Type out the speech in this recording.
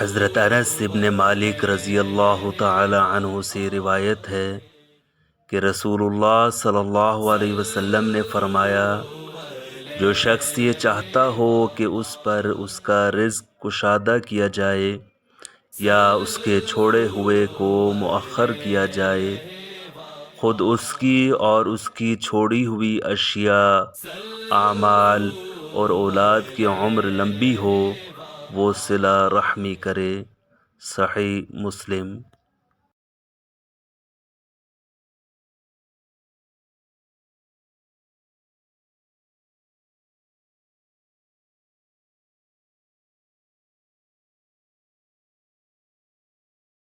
حضرت انس ابن مالک رضی اللہ تعالی عنہ سے روایت ہے کہ رسول اللہ صلی اللہ علیہ وسلم نے فرمایا، جو شخص یہ چاہتا ہو کہ اس پر اس کا رزق کشادہ کیا جائے یا اس کے چھوڑے ہوئے کو مؤخر کیا جائے، خود اس کی اور اس کی چھوڑی ہوئی اشیاء، اعمال اور اولاد کی عمر لمبی ہو، وہ صلہ رحمی کرے۔ صحیح مسلم۔